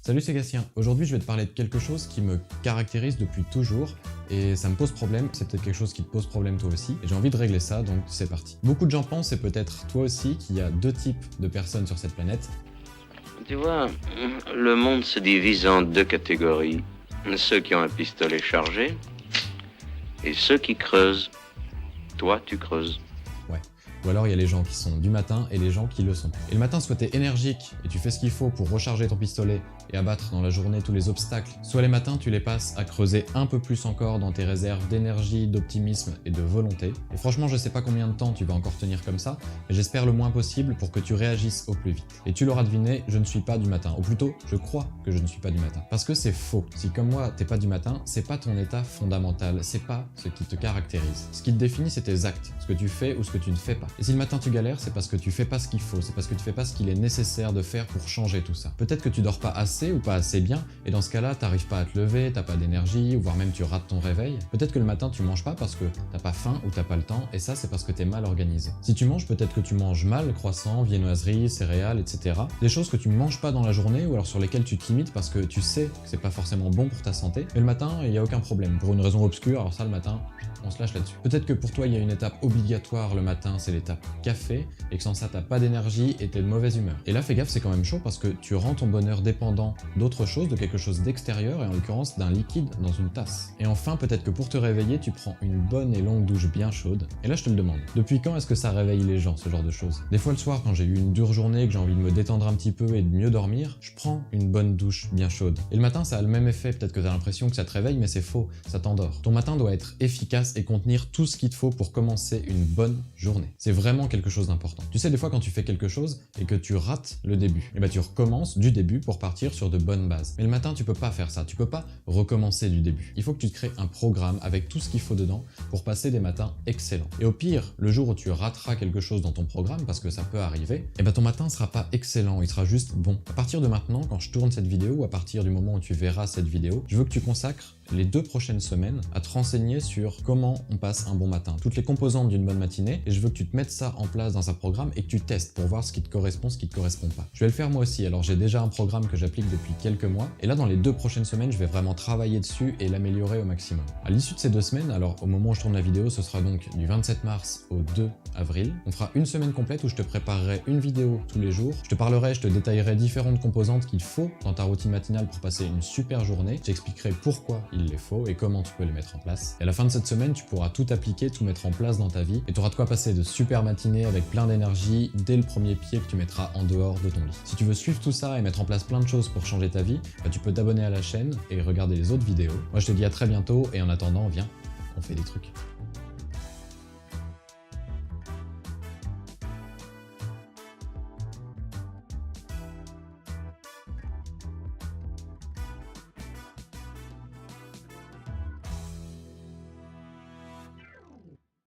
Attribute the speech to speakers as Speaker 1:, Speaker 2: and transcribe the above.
Speaker 1: Salut, c'est Gatien. Aujourd'hui, je vais te parler de quelque chose qui me caractérise depuis toujours et ça me pose problème. C'est peut-être quelque chose qui te pose problème toi aussi et j'ai envie de régler ça, donc c'est parti. Beaucoup de gens pensent, et peut-être toi aussi, qu'il y a deux types de personnes sur cette planète.
Speaker 2: Tu vois, le monde se divise en deux catégories. Ceux qui ont un pistolet chargé et ceux qui creusent. Toi, tu creuses.
Speaker 1: Ouais. Ou alors il y a les gens qui sont du matin et les gens qui le sont. Et le matin, soit t'es énergique et tu fais ce qu'il faut pour recharger ton pistolet et abattre dans la journée tous les obstacles, soit les matins tu les passes à creuser un peu plus encore dans tes réserves d'énergie, d'optimisme et de volonté. Et franchement, je sais pas combien de temps tu vas encore tenir comme ça, mais j'espère le moins possible pour que tu réagisses au plus vite. Et tu l'auras deviné, je ne suis pas du matin, ou plutôt, je crois que je ne suis pas du matin. Parce que c'est faux. Si comme moi, t'es pas du matin, c'est pas ton état fondamental, c'est pas ce qui te caractérise. Ce qui te définit, c'est tes actes, ce que tu fais ou ce que tu ne fais pas. Et si le matin tu galères, c'est parce que tu fais pas ce qu'il faut, c'est parce que tu fais pas ce qu'il est nécessaire de faire pour changer tout ça. Peut-être que tu dors pas assez ou pas assez bien, et dans ce cas-là, t'arrives pas à te lever, t'as pas d'énergie, ou voire même tu rates ton réveil. Peut-être que le matin tu manges pas parce que t'as pas faim ou t'as pas le temps, et ça c'est parce que t'es mal organisé. Si tu manges, peut-être que tu manges mal, croissants, viennoiseries, céréales, etc. Des choses que tu manges pas dans la journée, ou alors sur lesquelles tu te limites parce que tu sais que c'est pas forcément bon pour ta santé, mais le matin, il y a aucun problème. Pour une raison obscure, alors ça le matin, on se lâche là-dessus. Peut-être que pour toi, il y a une étape obligatoire le matin, c'est l'étape café, et que sans ça, t'as pas d'énergie et t'es de mauvaise humeur. Et là, fais gaffe, c'est quand même chaud parce que tu rends ton bonheur dépendant d'autre chose, de quelque chose d'extérieur, et en l'occurrence d'un liquide dans une tasse. Et enfin, peut-être que pour te réveiller, tu prends une bonne et longue douche bien chaude. Et là, je te le demande, depuis quand est-ce que ça réveille les gens, ce genre de choses? Des fois, le soir, quand j'ai eu une dure journée, que j'ai envie de me détendre un petit peu et de mieux dormir, je prends une bonne douche bien chaude. Et le matin, ça a le même effet, peut-être que t'as l'impression que ça te réveille, mais c'est faux, ça t'endort. Ton matin doit être efficace et contenir tout ce qu'il te faut pour commencer une bonne journée. C'est vraiment quelque chose d'important. Tu sais, des fois, quand tu fais quelque chose et que tu rates le début, et ben tu recommences du début pour partir sur de bonnes bases. Mais le matin, tu peux pas faire ça, tu peux pas recommencer du début. Il faut que tu te crées un programme avec tout ce qu'il faut dedans pour passer des matins excellents. Et au pire, le jour où tu rateras quelque chose dans ton programme, parce que ça peut arriver, et ben ton matin sera pas excellent, il sera juste bon. À partir de maintenant, quand je tourne cette vidéo, ou à partir du moment où tu verras cette vidéo, je veux que tu consacres les 2 prochaines semaines à te renseigner sur comment on passe un bon matin, toutes les composantes d'une bonne matinée, et je veux que tu te mettes ça en place dans un programme et que tu testes pour voir ce qui te correspond, ce qui te correspond pas. Je vais le faire moi aussi, alors j'ai déjà un programme que j'applique depuis quelques mois, et là dans les 2 prochaines semaines, je vais vraiment travailler dessus et l'améliorer au maximum. À l'issue de ces 2 semaines, alors au moment où je tourne la vidéo, ce sera donc du 27 mars au 2 avril, on fera une semaine complète où je te préparerai une vidéo tous les jours, je te parlerai, je te détaillerai différentes composantes qu'il faut dans ta routine matinale pour passer une super journée, j'expliquerai pourquoi il les faut et comment tu peux les mettre en place. Et à la fin de cette semaine, tu pourras tout appliquer, tout mettre en place dans ta vie et tu auras de quoi passer de super matinées avec plein d'énergie dès le premier pied que tu mettras en dehors de ton lit. Si tu veux suivre tout ça et mettre en place plein de choses pour changer ta vie, bah tu peux t'abonner à la chaîne et regarder les autres vidéos. Moi je te dis à très bientôt et en attendant, viens, on fait des trucs.